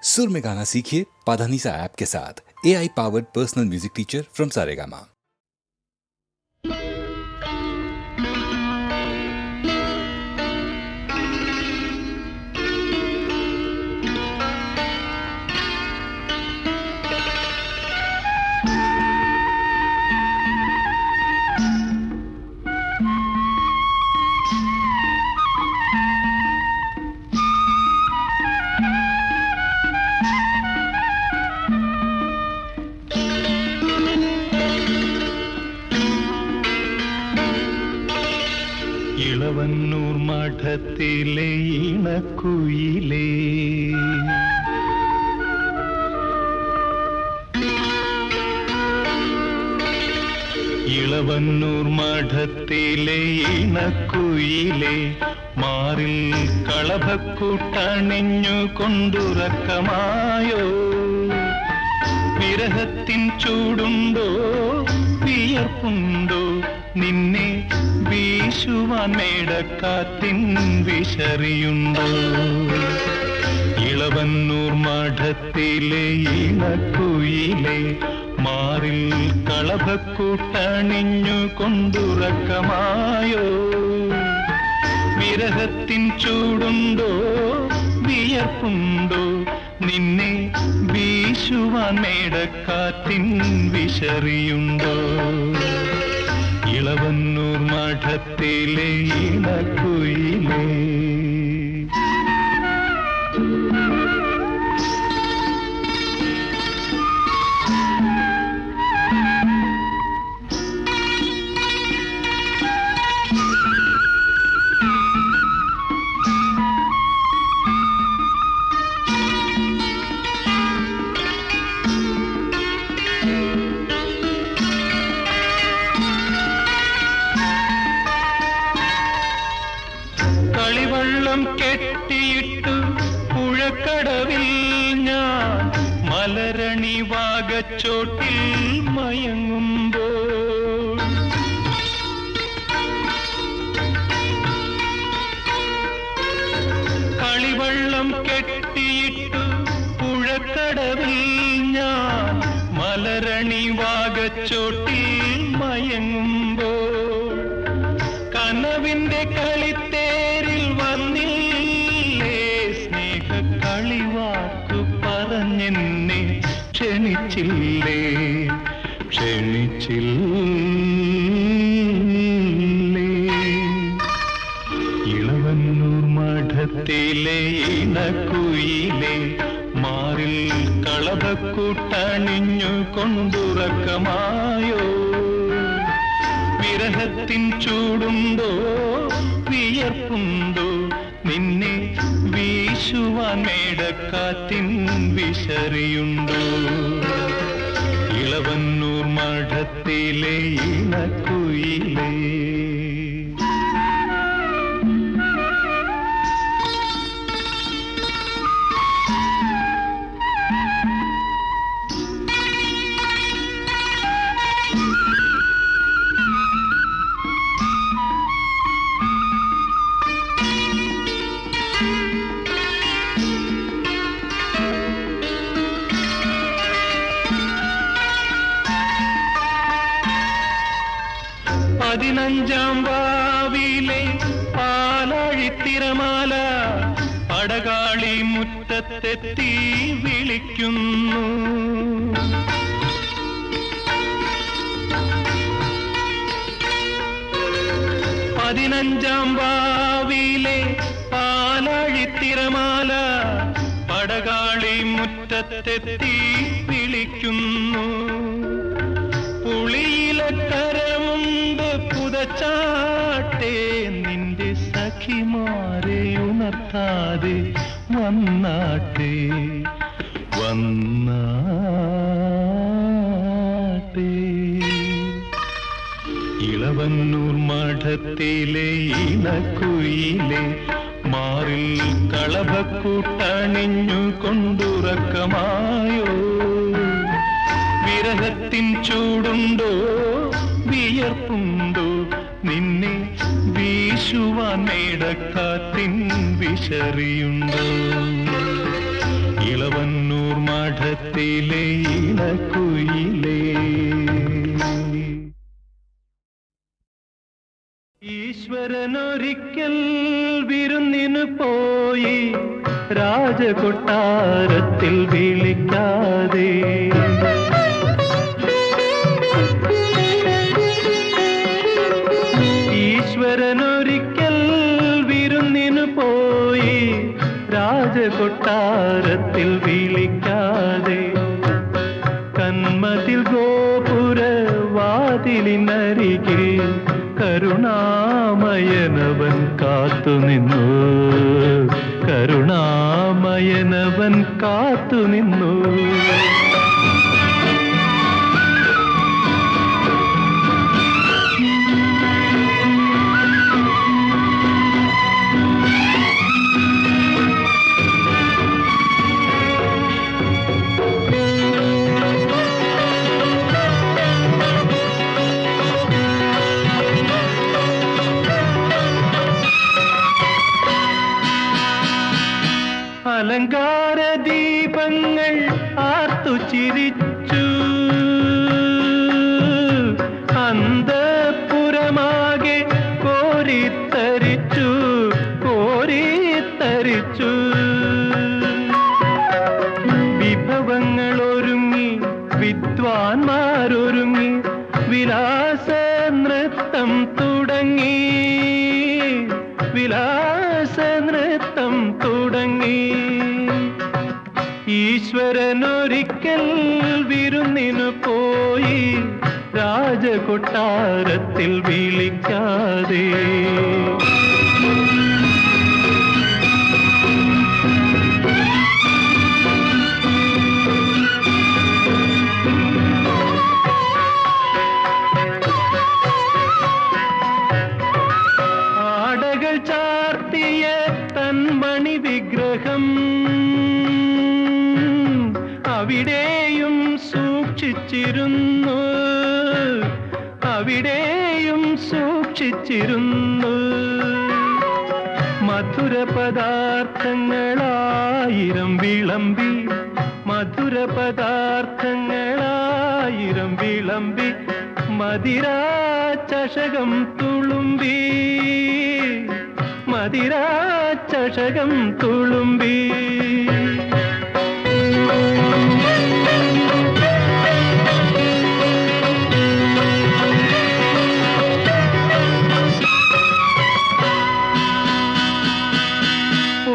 सुर में गाना सीखिए पाधानीसा ऐप के साथ। AI powered personal music teacher from Saregama. Ilavannoor മഠത്തിലെ ഇണക്കുയിലേ, ഇളവന്നൂർ മഠത്തിലെ ഇണക്കുയിലേ, മാറിൽ കളഭക്കൂട്ടണിഞ്ഞു കൊണ്ടുറക്കമായോ? വിരഹത്തിൻ ചൂടുണ്ടോ, വിയർപ്പുണ്ടോ, നിന്നെ വീശുവാൻ മേടക്കാറ്റിൻ വിശറിയുണ്ടോ? ഇളവന്നൂർ മഠത്തിലെ ഇണക്കുയിലേ, മാറിൽ കളഭക്കൂട്ടണിഞ്ഞു കൊണ്ടുറക്കമായോ? വിരഹത്തിൻ ചൂടുണ്ടോ, വിയർപ്പുണ്ടോ, നിന്നെ വീശുവാൻ മേടക്കാറ്റിൻ വിശറിയുണ്ടോ? ഇളവന്നൂർ മഠത്തിലെ ഇണക്കുയിലേ. കളിവള്ളം കെട്ടിയിട്ടു പുഴക്കടവിൽ ഞാൻ മലരണി വാഗച്ചോട്ടിൽ മയങ്ങുമ്പോൾ, കളിവള്ളം കെട്ടിയിട്ടു പുഴക്കടവിൽ ഞാൻ മലരണി വാഗച്ചോട്ടിൽ മയങ്ങുമ്പോൾ, കനവിന്റെ കളിത്തേരിൽ വന്നില്ലേ സ്നേഹ കളിവാക്കു പറഞ്ഞെന്നെ ക്ഷണിച്ചില്ലേ, ക്ഷണിച്ചില്ലേ? ഇളവന്നൂർ മഠത്തിലെ ഇണക്കുയിലേ, മാറിൽ കളഭക്കൂട്ടണിഞ്ഞു കൊണ്ടുറക്കമായോ? വിരഹത്തിൻ ചൂടുണ്ടോ, വിയർപ്പുണ്ടോ, നിന്നെ വീശുവാൻ മേടക്കാറ്റിൻ വിശറിയുണ്ടോ? ഇളവന്നൂർ മഠത്തിലെ ഇണക്കുയിലേ. പതിനഞ്ചാം വാവിലെ പാലാഴിത്തിരമാല പടകാളി മുറ്റത്തെത്തി വിളിക്കുന്നു. പതിനഞ്ചാം വാവിലെ പാലാഴിത്തിരമാല പടകാളി മുറ്റത്തെത്തി വിളിക്കുന്നു. പുളിയിലക്കരമുണ്ട് പുതച്ചാട്ടെ, നിന്റെ സഖിമാരെ ഉണർത്താതെ വന്നാട്ടെ, വന്നാട്ടെ. ഇളവന്നൂർ മഠത്തിലെ ഇണക്കുയിലേ, മാറിൽ കളഭക്കൂട്ടണിഞ്ഞു കൊണ്ടുറക്കമായോ? വിരഹത്തിൻ ചൂടുണ്ടോ, വിയർപ്പുണ്ടോ, നിന്നെ വീശുവാൻ മേടക്കാറ്റിൻ വിശറിയുണ്ടോ? ഇളവൻ മഠത്തിലെ ഇണക്കുയിലേ. ഈശ്വരനൊരിക്കൽ വിരുന്നിനു പോയി രാജകൊട്ടാരത്തിൽ വിളിക്കാതെ. ഈശ്വരനൊരിക്കൽ വിരുന്നിനു പോയി രാജകൊട്ടാരത്തിൽ വിളിക്കാതെ. കന്മതിൽ ഗോപുര വാതിലിനരികിൽ കരുണാമയനവൻ കാത്തുനിന്നു. കരുണാമയനവൻ കാത്തുനിന്നു. അലങ്കാര ദീപങ്ങൾ ആർത്തു ചിരിച്ചു. അന്തഃപുരമാകെ കോരിത്തരിച്ചു കോരിത്തരിച്ചു. വിഭവങ്ങൾ ഒരുങ്ങി വിദ്വാൻമാരൊരുങ്ങി വിലാസ നൃത്തം തുടങ്ങി. വിലാസ നൃത്തം തുടങ്ങി. ഈശ്വരനൊരിക്കൽ വിരുന്നിനു പോയി രാജകൊട്ടാരത്തിൽ വിളിക്കാതെ. ആടകൾ ചാർത്തിയ തന്മണി വിഗ്രഹം അവിടെയും സൂക്ഷിച്ചിരുന്നു. അവിടെയും സൂക്ഷിച്ചിരുന്നു. മധുര പദാർത്ഥങ്ങളായിരം വിളമ്പി. മധുര പദാർത്ഥങ്ങളായിരം വിളമ്പി. മദിരാ ചഷകം തുളുമ്പി. മദിരാ ചഷകം തുളുമ്പി.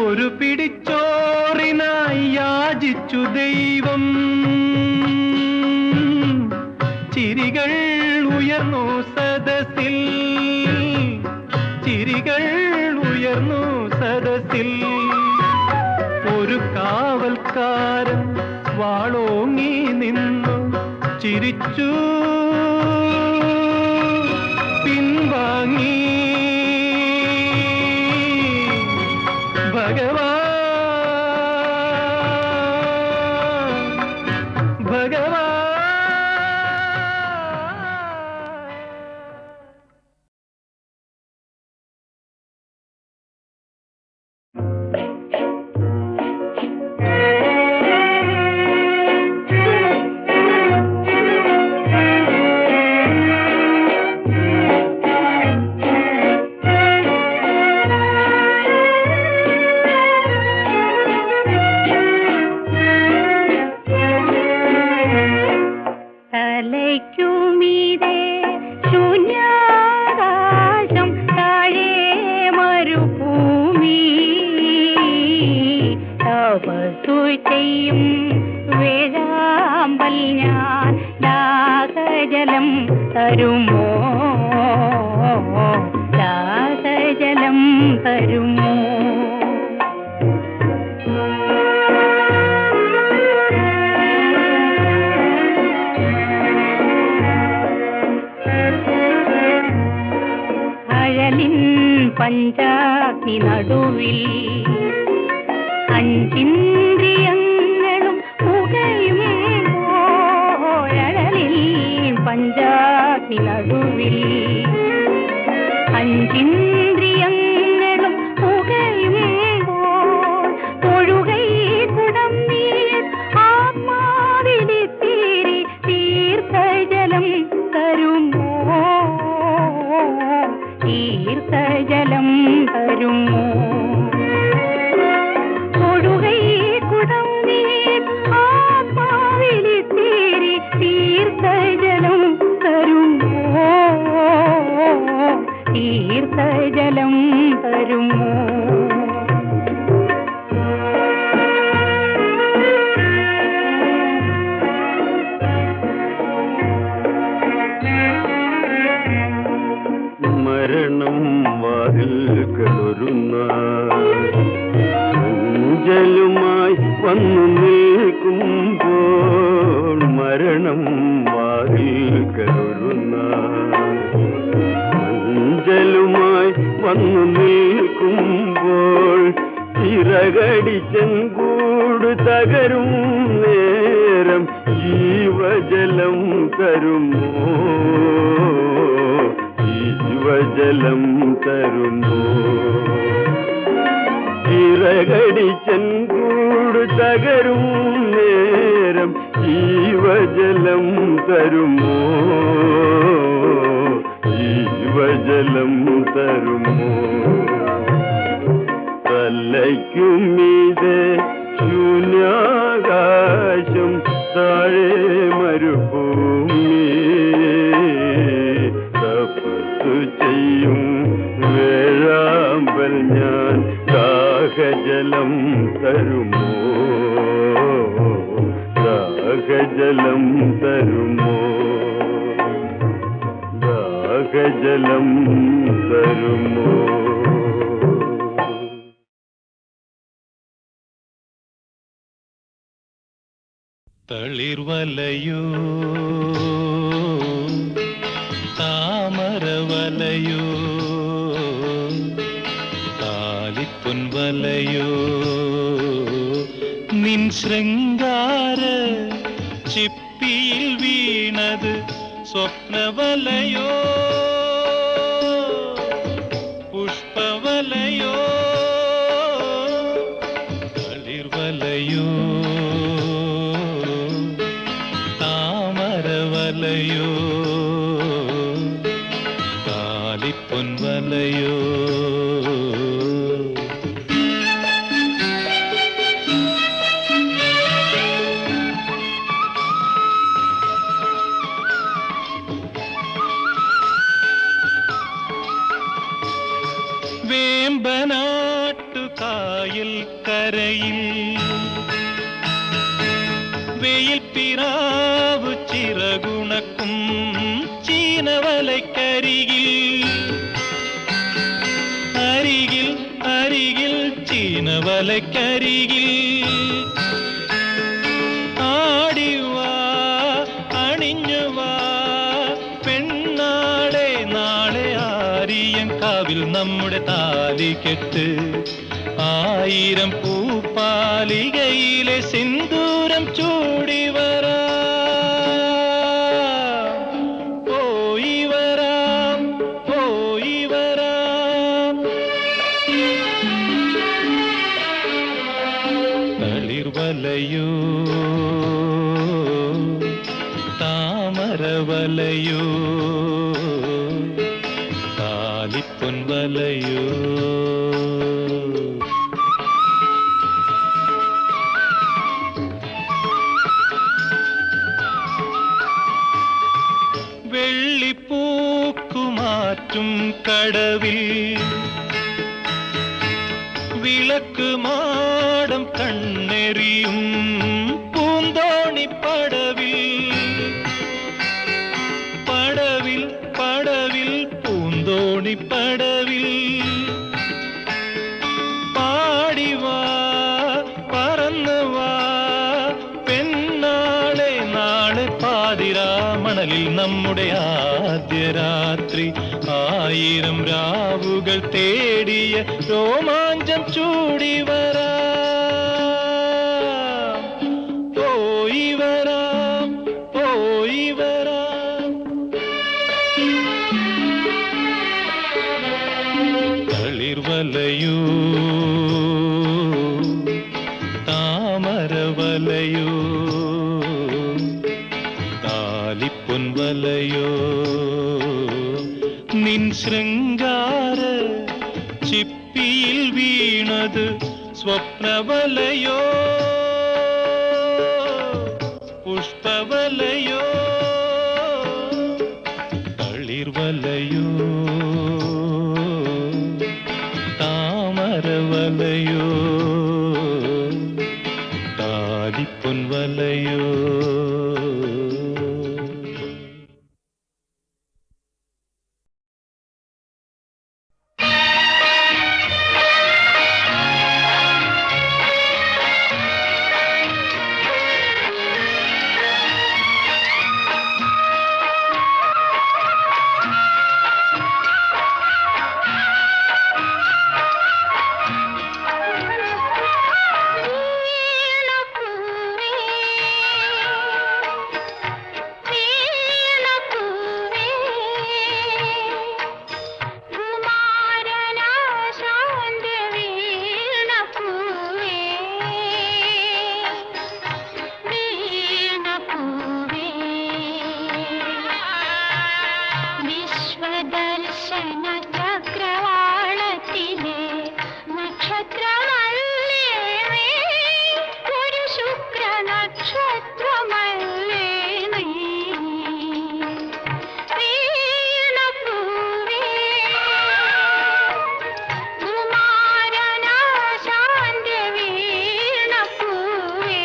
ഒരു പിടിച്ചോറിനായി യാചിച്ചു ദൈവം. ചിരികൾ ഉയർന്നു സദസ്സിൽ. ചിരികൾ ഉയർന്നു സദസ്സിൽ. ഒരു കാവൽക്കാരൻ വാളോങ്ങി നിന്നു ചിരിച്ചു പിൻവാങ്ങി. ഭഗവാൻ ഭഗവാൻ. തലയ്ക്കുമീതെ ശൂന്യാകാശം, താഴെ മരുഭൂമി. തപസ്സു ചെയ്യും വേഴാമ്പൽ ഞാൻ, ദാഹജലം തരുമോ? ദാഹജലം തരുമോ? പഞ്ചാഗ്നി നടുവിൽ അഞ്ചിന്ദ്രിയങ്ങളും പുകയുമ്പോഴലിൽ. പഞ്ചാഗ്നി നടുവിൽ അഞ്ചിന്ദ്രിയങ്ങളും പുകയുമ്പോൾ ഒഴുകൈ കുടം നീർ ആത്മാ ചിറകടിച്ചെങ്കൂട് തകരും നേരം ജീവജലം തരുമോ, ജീവജലം തരുമോ? ചിറകടിച്ചെങ്കൂട് തകരും നേരം ജീവജലം തരുമോ, ജീവജലം തരുമോ? തലയ്ക്കുമീതെ ശൂന്യാകാശം, താഴെ മരുഭൂമി, തപസ്സു ചെയ്യും വേഴാമ്പൽ ഞാൻ, ദാഹജലം തരുമോ, ദാഹജലം തരുമോ, ദാഹജലം തരുമോ? തളിർവലയോ താമരവലയോ താലിപ്പൊൻവലയോ നിൻ ശൃംഗാര ചിപ്പിയിൽ വീണത് സ്വപ്നവലയോ പുഷ്പവലയോ തളിർവലയോ താമരവലയോ താലിപ്പൊൻവലയോ? വേമ്പനാട്ടുകായൽ കരയിൽ വെയിൽ പിറാവ് ചിറകുണക്കും ചീനവലക്കരികിൽ, അരികിൽ അരികിൽ ചീനവലക്കരികിൽ ആടിവാ അണിഞ്ഞുവാ പെണ്ണാളെ, നാളെ ആരിയങ്കാവിൽ നമ്മുടെ താലികെട്ട്, ആയിരം പൂപ്പാലികയിലെ സിന്ദൂരം ചൂടി വരാം, പോയി വരാം, പോയി വരാം. തളിർവലയോ താമരവലയോ താലിപ്പൊൻവലയോ? വെള്ളിപ്പൂക്കുമാറ്റും കടവിൽ വിളക്ക് മാടം കണ്ണെറിയും പൂന്തോണിപ്പടവിൽ, പടവിൽ പടവിൽ പൂന്തോണിപ്പടവിൽ പാടിവാ പറന്നുവാ പെണ്ണാളെ, നാളെ പാതിരാമണലിൽ നമ്മുടെ ആദ്യ രാത്രി, ആയിരം രാവുകൾ തേടിയ രോമാഞ്ചം ചൂടി വരാം, പോയി വരാം, പോയി വരാം. തളിർവലയോ താമരവലയോ താലിപ്പൊൻവലയോ നിൻ ശൃംഗാര ചിപ്പിയിൽ വീണത് സ്വപ്നവലയോ പുഷ്പവലയോ തളിർവലയോ താമരവലയോ താലിപ്പൊൻവലയോ? നക്ഷത്രമല്ലേ നീ വീണപ്പൂവേ കുമാരനാശാന്റെ വീണപ്പൂവേ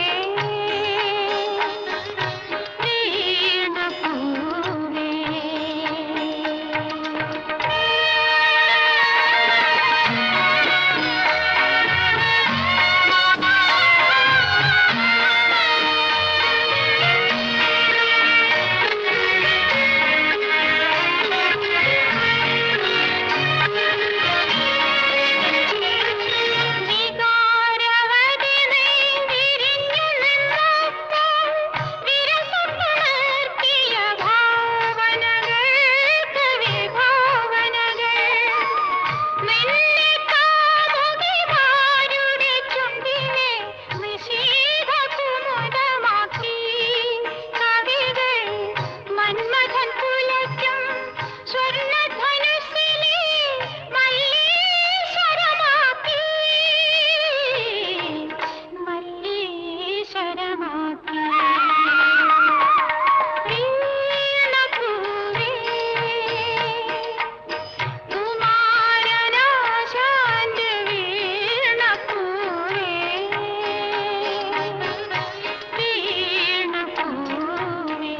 വികാരവതി നീ വിരിഞ്ഞു നിന്നപ്പോൾ വിരസപ്പുണർത്തിയ ഭാവനകൾക്ക് വിഭാവനകൾ നിന്നെ കാമുകിമാരുടെ ചുണ്ടിനെ നിശീതകുമുദമാക്കി കവികൾ മന്മഥൻ പുലയ്ക്കും സ്വർണ്ണധനുസ്സിലെ മല്ലീശ്വരമാക്കി മല്ലീശ്വരമാക്കി വീണപ്പൂവേ കുമാരനാശാന്റെ വീണപ്പൂവേ വീണപ്പൂവേ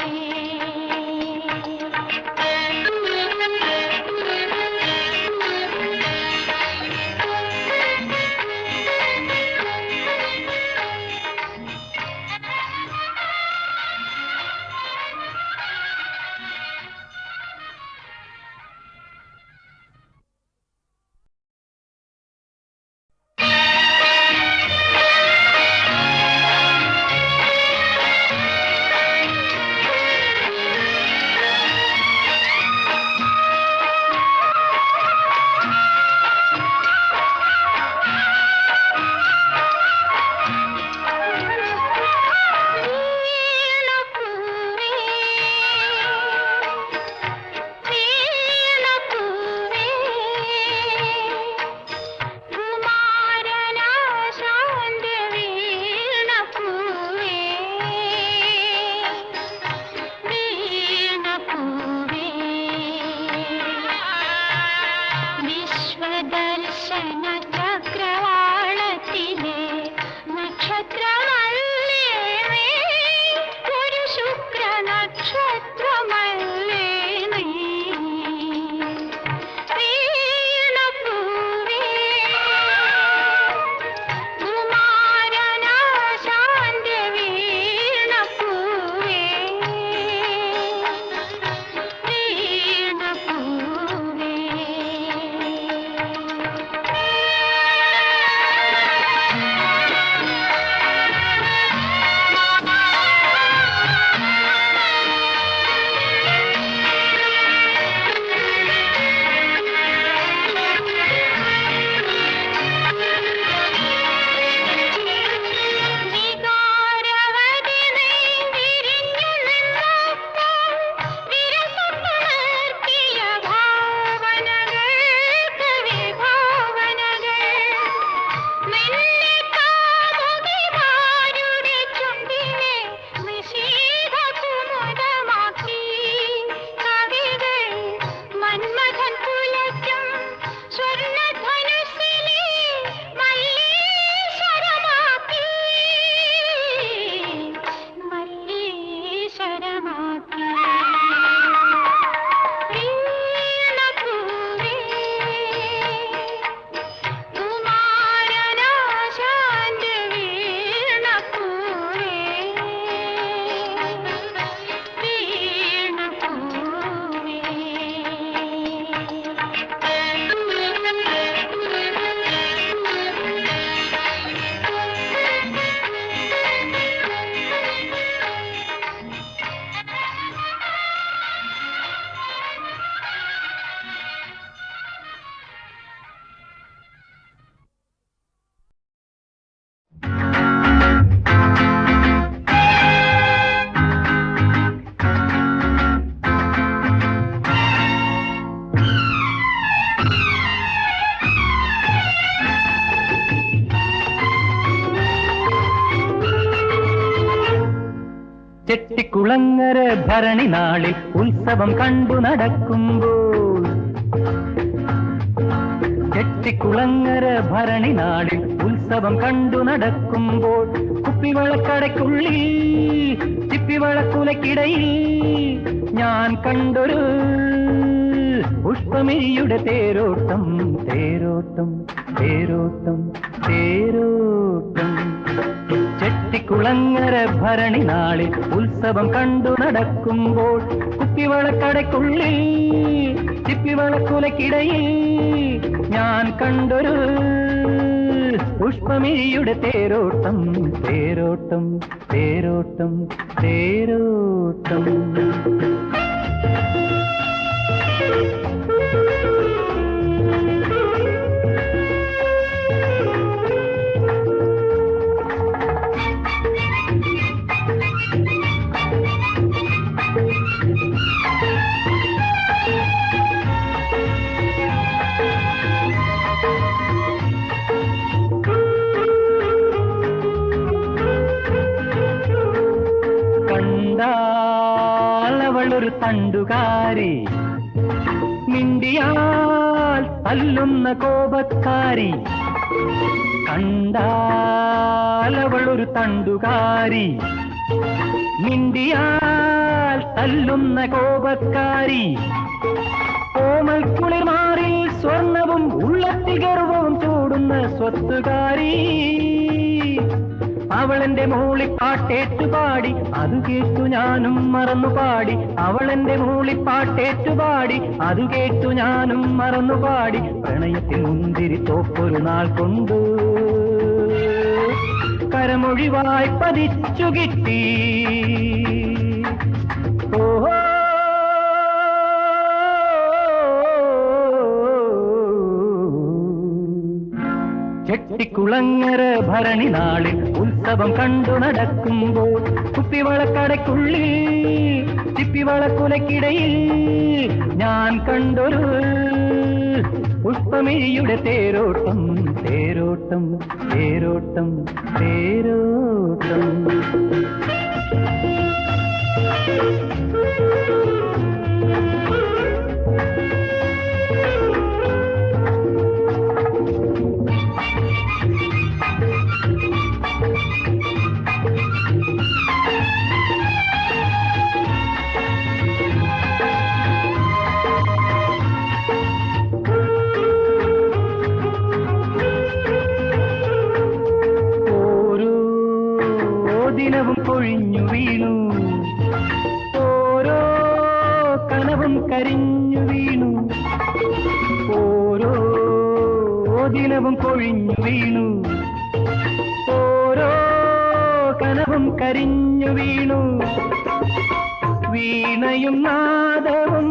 ചെട്ടിക്കുളങ്ങര ഭരണി നാളിൽ ഉത്സവം കണ്ടു നടക്കുമ്പോൾ ചെട്ടിക്കുളങ്ങര ഭരണി നാളിൽ ഉത്സവം കണ്ടു നടക്കുമ്പോൾ കുപ്പിവളക്കടയ്ക്കുള്ളിൽ ചിപ്പിവളക്കുലക്കിടയിൽ ഞാൻ കണ്ടൊരു പുഷ്പമിഴിയുടെ തേരോട്ടം തേരോട്ടം തേരോട്ടം തേരോട്ടം ചെട്ടിക്കുളങ്ങര ഭരണി നാളിൽ ഉത്സവം കണ്ടു നടക്കുമ്പോൾ കുപ്പിവളക്കടയ്ക്കുള്ളിൽ ചിപ്പിവളക്കുലക്കിടയിൽ ഞാൻ കണ്ടൊരു പുഷ്പമിഴിയുടെ തേരോട്ടം തേരോട്ടം തേരോട്ടം തേരോട്ടം അവളൊരു തണ്ടുകാരി മിണ്ടിയാൽ തല്ലുന്ന കോപക്കാരി കണ്ടാൽ അവളൊരു തണ്ടുകാരി മിണ്ടിയാൽ തല്ലുന്ന കോപക്കാരി കോമൽ കുളിർമാറിൽ സ്വർണവും ഉള്ളത്തിൽ ഗർവവും ചൂടുന്ന സ്വത്തുകാരി അവളെന്റെ മൂളിപ്പാട്ടേറ്റുപാടി അത് കേട്ടു ഞാനും മറന്നുപാടി അവളെന്റെ മൂളിപ്പാട്ടേറ്റുപാടി അത് കേട്ടു ഞാനും മറന്നുപാടി പ്രണയത്തിൽ മുന്തിരി തോപ്പൊരു നാൾ കൊണ്ടു കരമൊഴിവായി പതിച്ചു കിട്ടി ഓഹോ ചെട്ടിക്കുളങ്ങര ഭരണി നാളിൽ ഉത്സവം കണ്ടു നടക്കുമ്പോൾ കുപ്പിവളക്കടയ്ക്കുള്ളിൽ ചിപ്പിവളക്കുലക്കിടയിൽ ഞാൻ കണ്ടൊരു പുഷ്പമിഴിയുടെ തേരോട്ടം തേരോട്ടം തേരോട്ടം തേരോട്ടം ദിനവും കൊഴിഞ്ഞു വീണു ഓരോ കനവും കരിഞ്ഞു വീണു ഓരോ ദിനവും കൊഴിഞ്ഞു വീണു ഓരോ കനവും കരിഞ്ഞു വീണു വീണയും നാദവും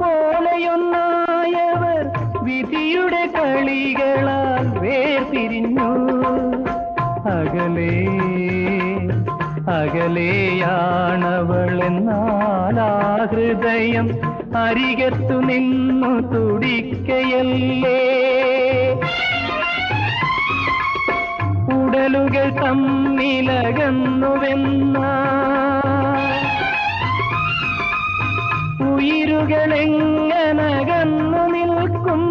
പോലെയൊന്നായവർ വിധിയുടെ കളികളാൽ വേർപിരിഞ്ഞു അകലേ അകലെയാണവളെന്നാലാ ഹൃദയം അരികത്തു നിന്നു തുടിക്കയല്ലേ ഉടലുകൾ തമ്മിലകന്നുവെന്ന ഉയിരുകളെങ്ങനകന്നു നിൽക്കും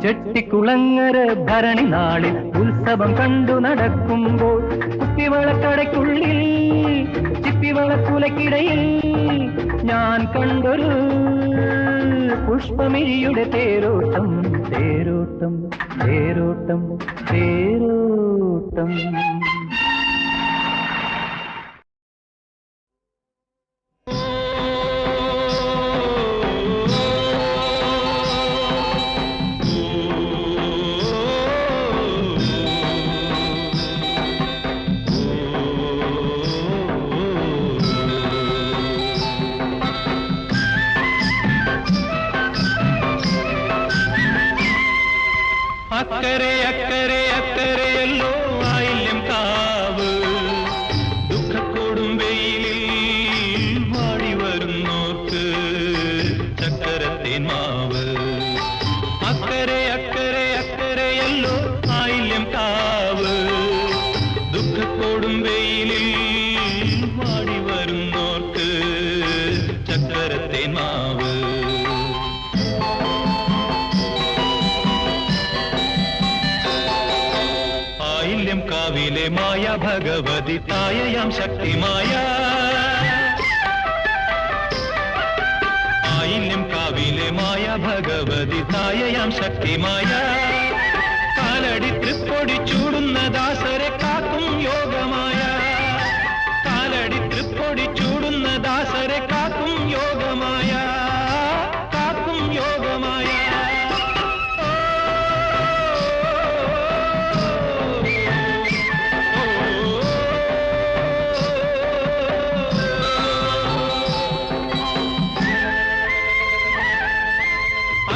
ചെട്ടിക്കുളങ്ങര ഭരണി നാളിൽ ഉത്സവം കണ്ടു നടക്കുമ്പോൾ കുപ്പിവളക്കടയ്ക്കുള്ളിൽ ചിപ്പിവളക്കുലക്കിടയിൽ ഞാൻ കണ്ടൊരു പുഷ്പമിഴിയുടെ തേരോട്ടം തേരോട്ടം തേരോട്ടം തേരോട്ടം അക്കരെ അക്കരെ അക്കരെയല്ലോ ആയില്യം കാ വാടി വരുന്നോർക്ക് ചക്കരത്തേൻ മാവ്. ആയില്യം കാവിലെ മായ ഭഗവതി തായയാം ശക്തിമായ. ആയില്യം കാവിലെ മായ ഭഗവതി തായയാം ശക്തിമായ. കാലടി തൃപ്പൊടി ചൂടുന്ന ദാസരെ കാക്കും യോഗമായ. കാലടി തൃപ്പൊടി ചൂടുന്ന ദാസരെ കാക്കും യോഗമായ. കാക്കും യോഗമായ.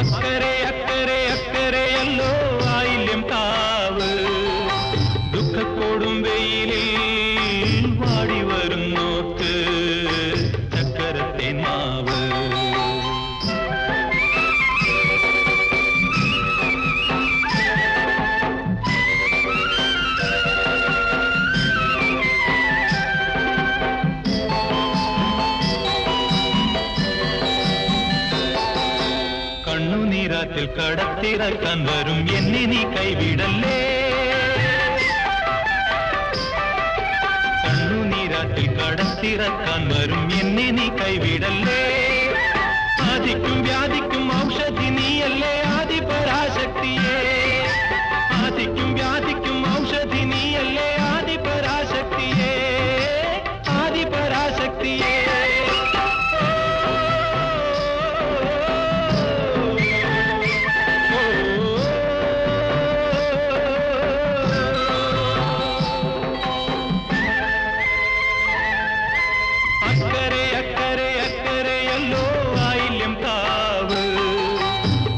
അക്കരെ അക്കരെ അക്കരെയല്ലോ ആയില്യം കാവ്. ദുഃഖത്തോടും വെയിലിൽ വാടി വരുന്നോർക്ക് ചക്കരത്തേൻ മാവ്. കണ്ണുനീരാറ്റിൽ കടത്തിറക്കാൻ വരും എന്നെ നീ കൈവിടല്ലേ. കണ്ണുനീരാറ്റിൽ കടത്തിറക്കാൻ വരും എന്നെ നീ കൈവിടല്ലേ. ആദിക്കും വ്യാധിക്കും ഔഷധി നീയല്ലേ ആദിപരാശക്തിയേ. ആദിക്കും വ്യാധിക്കും ഔഷധി നീയല്ലേ ആദിപരാശക്തിയേ. ആദിപരാശക്തിയേ. അക്കരെ അക്കരെ അക്കരെയല്ലോ ആയില്യം കാവ്.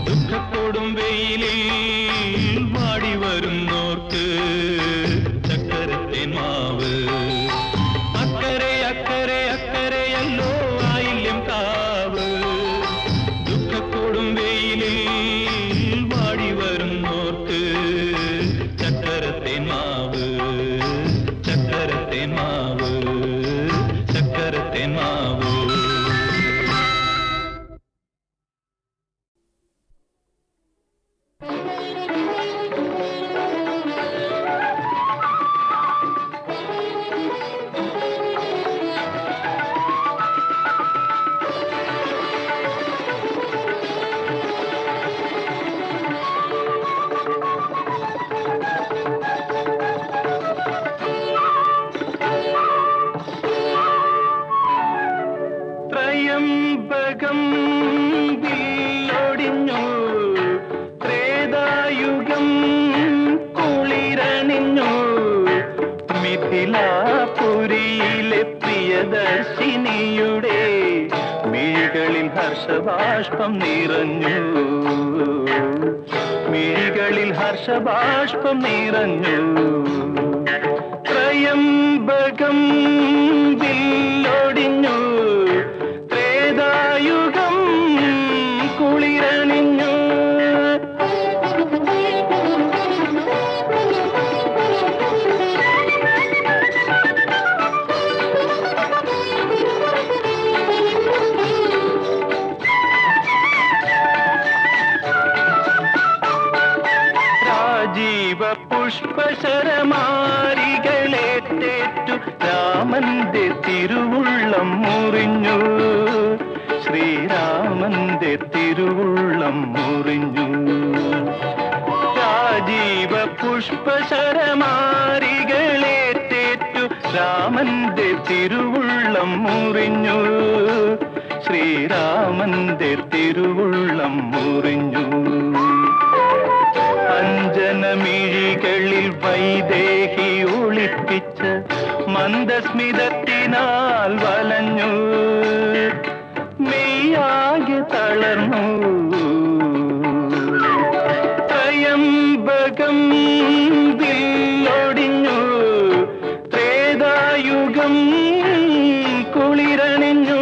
ദുഃഖത്തോടും വെയിലിൽ വാടി വരുന്നോർക്ക് ചക്കരത്തേൻ മാവ്. അക്കരെ അക്കരെ അക്കരെയല്ലോ ആയില്യം കാവ്. ദുഃഖത്തോടും വെയിലിൽ വാടി വരുന്നോർക്ക് ചക്കരത്തേൻ മാവ്. ചക്കരത്തേൻ മാവ്. ചക്കരത്തേൻ മാവ്. ത്രയംബകം വില്ലൊടിഞ്ഞു. ത്രേതായുഗം കുളിരണിഞ്ഞു. മിഥിലാപുരിയിലെ പ്രിയദർശിനിയുടെ മിഴികളിൽ ഹർഷബാഷ്പം നിറഞ്ഞു. മിഴികളിൽ ഹർഷബാഷ്പം നിറഞ്ഞു. ത്രയംബകം വില്ലൊടിഞ്ഞു. ത്രേതായുഗം കുളിരണിഞ്ഞു. രാജീവ പുഷ്പശരമാരികളേറ്റേറ്റു രാമന്റെ തിരുവുള്ളം മുറിഞ്ഞു. ശ്രീരാമന്റെ തിരുവുള്ളം മുറിഞ്ഞു. രാജീവ പുഷ്പശരമാരികളേറ്റേറ്റു രാമന്റെ തിരുവുള്ളം മുറിഞ്ഞു. ശ്രീരാമന്റെ തിരുവുള്ളം മുറിഞ്ഞു. അഞ്ജനമിഴികളിൽ വൈദേഹി ഒളിപ്പിച്ച മന്ദസ്മിതത്തിനാൽ വലഞ്ഞു. മെയ്യാകെ തളർന്നു. ത്രയംബകം വില്ലൊടിഞ്ഞു. ത്രേതായുഗം കുളിരണിഞ്ഞു.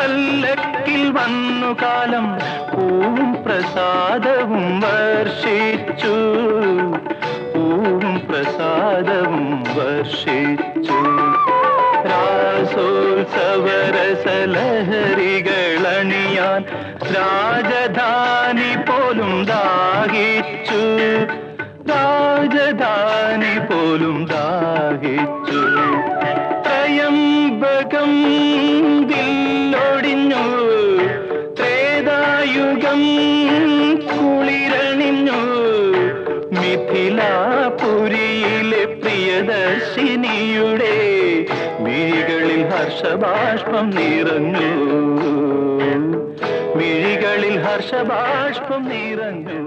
പല്ലക്കിൽ വന്നു കാലം പൂവും പ്രസാദവും വർഷിച്ചു, പൂവും പ്രസാദവും വർഷിച്ചു. രാസോത്സവരസലഹരികളണിയാൻ രാജധാനി പോലും ദാഹിച്ചു, രാജധാനി പോലും ദാഹിച്ചു. ത്രയംബകം ദില്ലൊടിഞ്ഞു, ത്രേതായുഗം കുളിരണിഞ്ഞു. മിഥിലാപുരിയിലെ പ്രിയദർശിനിയുടെ മിഴികളിൽ ഹർഷബാഷ്പം നിറഞ്ഞു, മിഴികളിൽ ഹർഷബാഷ്പം നിറഞ്ഞു.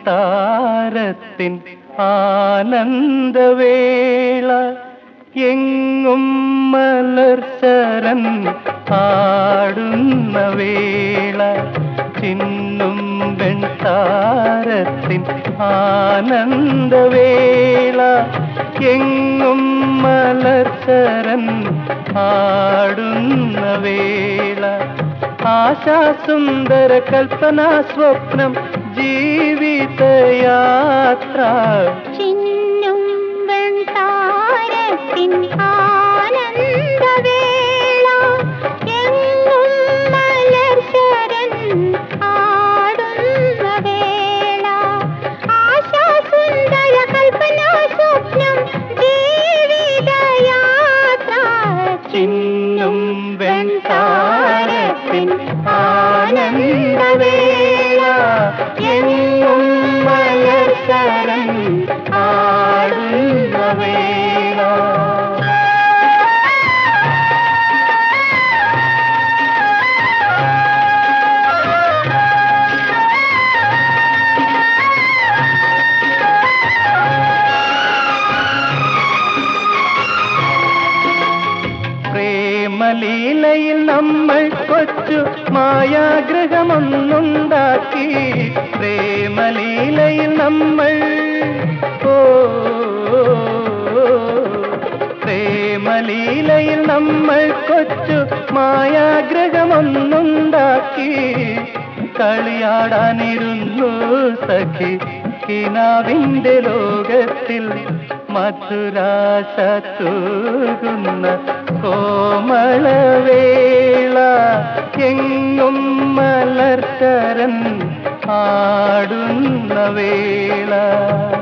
താരത്തിൻ ആനന്ദവേള എങ്ങും മലർച്ചരൻ ആടുന്ന വേള, ചിന്നും വെൺതാരത്തിൻ ആനന്ദവേള എങ്ങും മലർച്ചരൻ ആടുന്ന വേള. ആശാസുന്ദര കൽപ്പനാ സ്വപ്നം ജീവിതയാത്ര, ചിന്നും വെൺതാരത്തിൻ ആനന്ദവേള എങ്ങും മലർശരൻ ആടുന്ന വേള. ആശാസുന്ദര കൽപ്പനാ സ്വപ്നം ജീവിതയാത്ര, ചിന്നും വെൺതാരത്തിൻ ആനന്ദവേള എങ്ങും മലർശരൻ ആടുന്ന വേള. പ്രേമലീലയിൽ നമ്മൾ കൊച്ചു മായാഗ്രഹമൊന്നുണ്ടാക്കി, പ്രേമലീലയിൽ നമ്മൾ പ്രേമലീലയിൽ നമ്മൾ കൊച്ചു മായാഗ്രഹമൊന്നുണ്ടാക്കി. കളിയാടാനിരുന്നു സഖി കിനാവിന്റെ ലോകത്തിൽ, മധുരാശ തൂകുന്ന കോമളവേള എങ്ങും മലർച്ചരൻ ആടുന്ന വേള.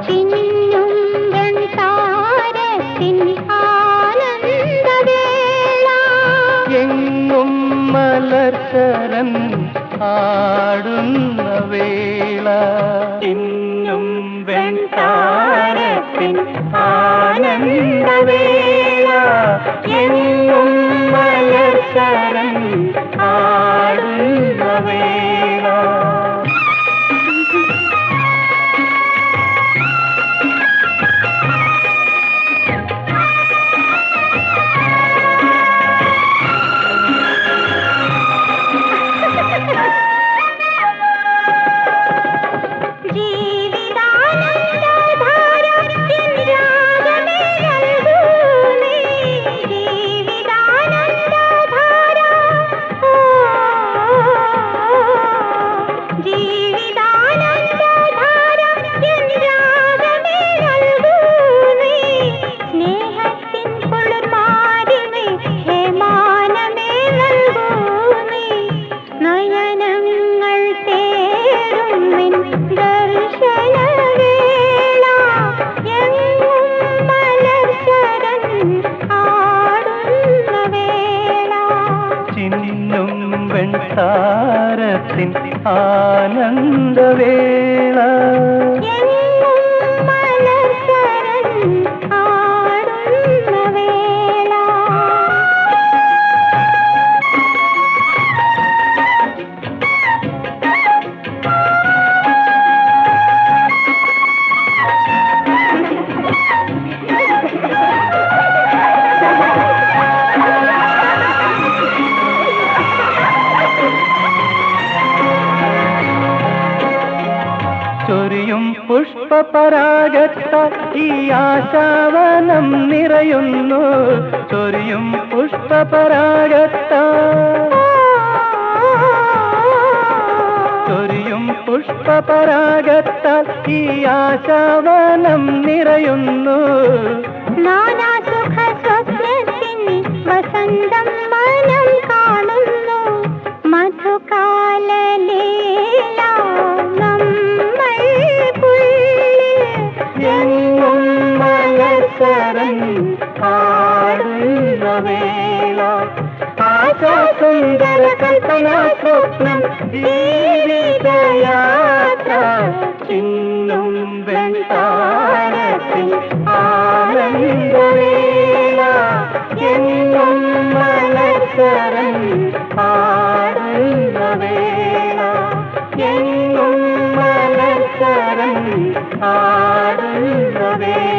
ചിന്നും വെൺതാരത്തിൻ ആനന്ദവേള എങ്ങും മലർച്ചരൻ ആടുന്ന വേള. ചിന്നും വെൺതാരത്തിൻ ആനന്ദവേള എങ്ങും മലർശരൻ ആടുന്ന വേള. താരത്തിൻ ആനന്ദവേള പുഷ്പപരാഗത്താൽ ഈ ആശാവനം നിറയുന്നു ചൊരിയും പുഷ്പപരാഗത്താൽ ചൊരിയും പുഷ്പപരാഗത്താൽ ഈ ആശാവനം നിറയുന്നു നാനാസുഖ സ്വപ്നത്തിൻ വസന്തം മനം കാണുന്നു മധുകാലലീല നമ്മൾ എങ്ങും മലർച്ചരൻ ആടുന്ന വേള ആശാസുന്ദര കൽപ്പനാ സ്വപ്നം ജീവിതയാത്ര ചിന്നും വെൺതാരത്തിൽ ആനന്ദവേള എങ്ങും മലർച്ചരൻ ആടുന്ന വേള എങ്ങും മലർച്ചരൻ ആടുന്ന വേള